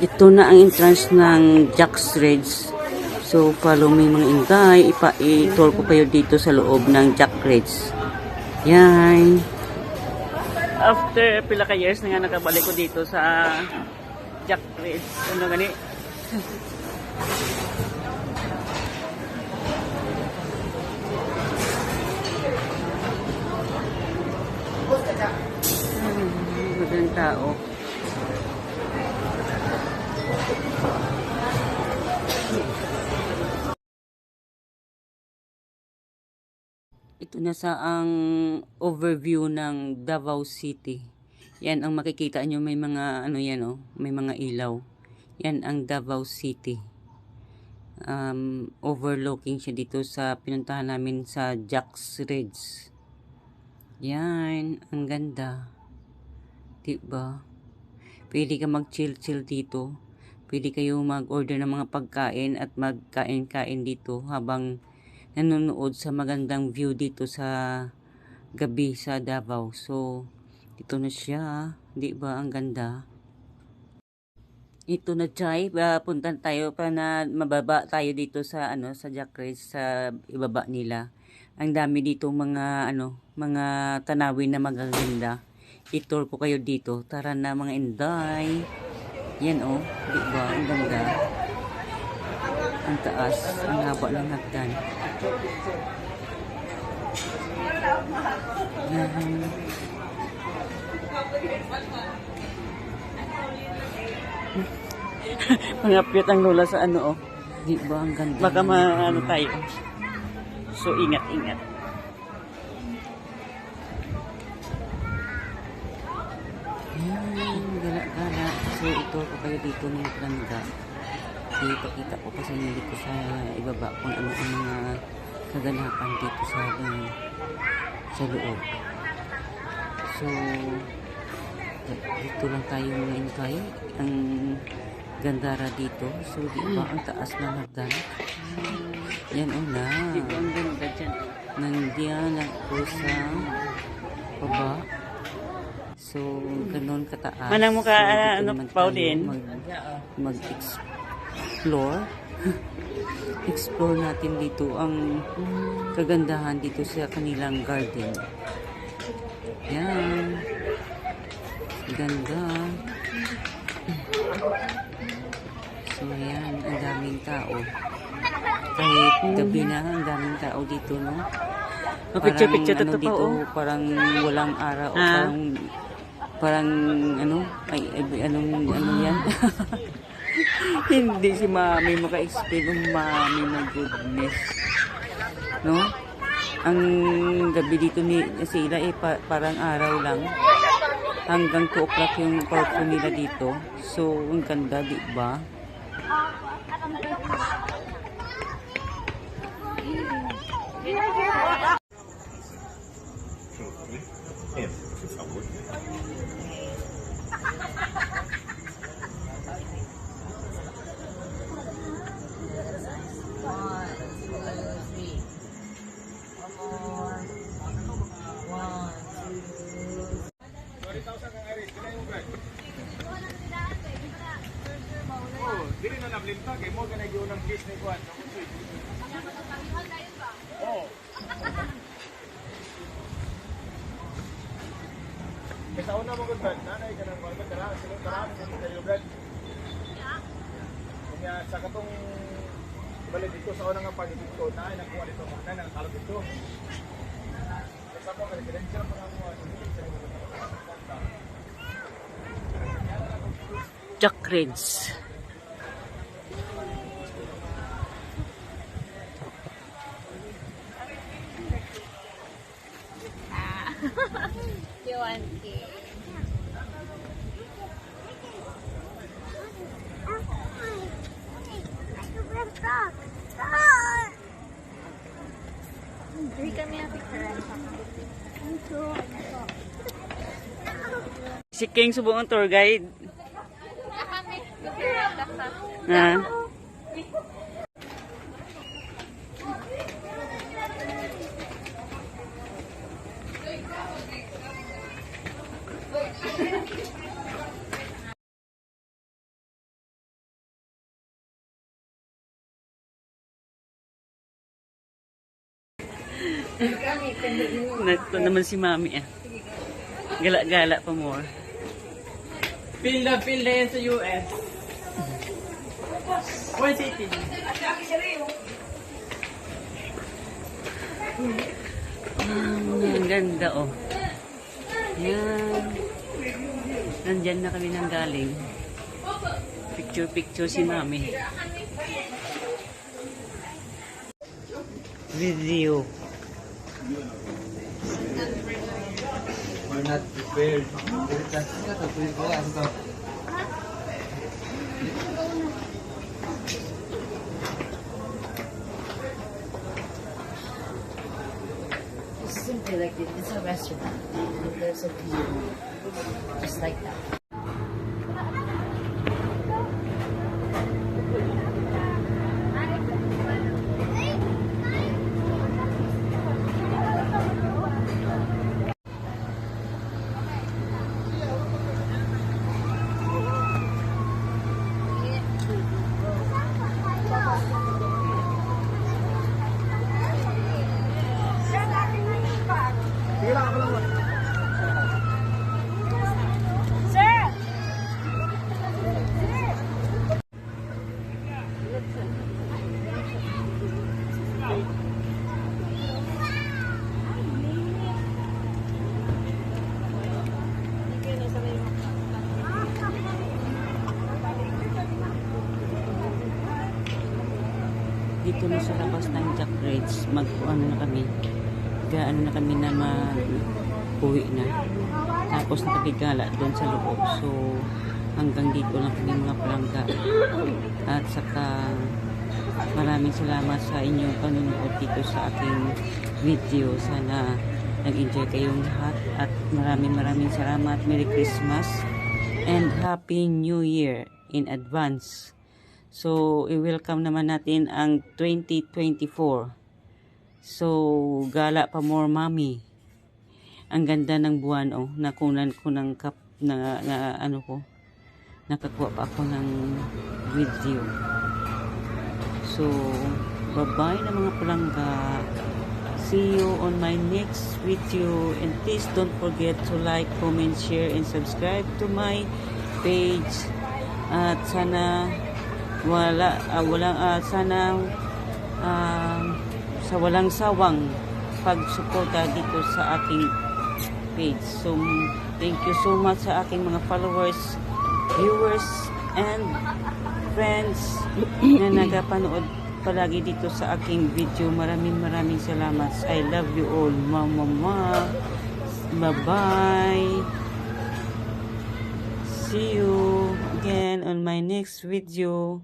Ito na ang entrance ng Jack's Reds. So, follow me mga inday. I-tour ko kayo dito sa loob ng Jack's Reds. Yan. After pila ka years na nga nakabalik ko dito sa Jack's Reds. Ano gani? Magaling tao. Ito na sa ang overview ng Davao City. Yan ang makikita nyo, may mga ano yan oh, may mga ilaw. Yan ang Davao City. Overlooking siya dito sa pinuntahan namin sa Jack's Reds. Yan, ang ganda. Diba? Pwede ka mag-chill-chill dito. Pwede kayo mag-order ng mga pagkain at magkain-kain dito habang nanonood sa magandang view dito sa gabi sa Davao. So, ito na siya. Di ba? Ang ganda. Ito na Chay. Puntan tayo para na mababa tayo dito sa ano sa Jack's Reds sa ibaba nila. Ang dami dito mga ano, mga tanawin na magaganda. I-tour ko kayo dito. Tara na mga inday. Yan oh, di ba? Ang ganda. Ang taas, ang haba ng hagdan. Yan. Pangapit ang lola sa ano oh. Di ba ang ganda? Baka maano tayo. So ingat-ingat. Yan, gala-gala. So ito ko kayo dito ng ganda. Kita ko kasi hindi ko sa ibaba kung ano ang mga kaganapan dito sa loob. So dito lang tayo ngayon tayo. Ang gandara dito. So di ba ang taas na hagdan? Yan una. Di ba ang ganda dyan? Nandiyan ako sa baba. So ganon kataas. Manang mo ka so, ano pa din? Mag-explore. Explore natin dito ang kagandahan dito sa kanilang garden. Yan. Ganda. So yan, ang daming tao. Kahit gabi na, ang daming tao dito, no? Picture-picture ano dito, oh. Parang walang araw, parang ano, ano yan? Hindi si Mami maka-explain ng Mami, my goodness. No? Ang gabi dito ni sila parang araw lang. Hanggang 2 o'clock yung curfew nila dito. So, ang ganda, di ba? Dili na nablinta kay mo ganay gyud ang case ni Juan. Oh. Kaya una mo gud brad, nanay ka nang mga tara, sino tara sa kayo brad. Kanya sa katong balik dito sa una nga part dito na ay nakuha dito na nang kalot dito. Sa ko kay credential pa nga mo. Jack's Reds. You want to? Hindi kami ang picturean sa Si King subong ang tour guide. Ah. Ito naman si Mami ah. Gala-gala pa more. Feel na yan sa US. One city. Ang ganda oh. Yan. Nandyan na kami nang galing. Picture si Mami. Video. We're not prepared. It's simply like this. It's a restaurant. And there's a view. Just like that. Sige lang, ako lang. Dito na sa labas ng Jack Reds, ano na kami, gaano na kami na mag-uwi na. Tapos nakapigala doon sa loob. So, hanggang dito lang kami mga palangga. At saka, maraming salamat sa inyong panunood dito sa aking video. Sana nag-enjoy kayong lahat. At maraming salamat. Merry Christmas and Happy New Year in advance. So, i-welcome naman natin ang 2024. So, gala pa more Mami. Ang ganda ng buwan, oh. Nakunan ko ng ano ko. Nakakuha pa ako ng video. So, bye-bye na mga palangga. See you on my next video. And please don't forget to like, comment, share, and subscribe to my page. At sana sa walang sawang pagsuporta dito sa aking page. So, thank you so much sa aking mga followers, viewers, and friends na nagapanood palagi dito sa aking video. Maraming salamat. I love you all. Mama. Bye-bye. See you again on my next video.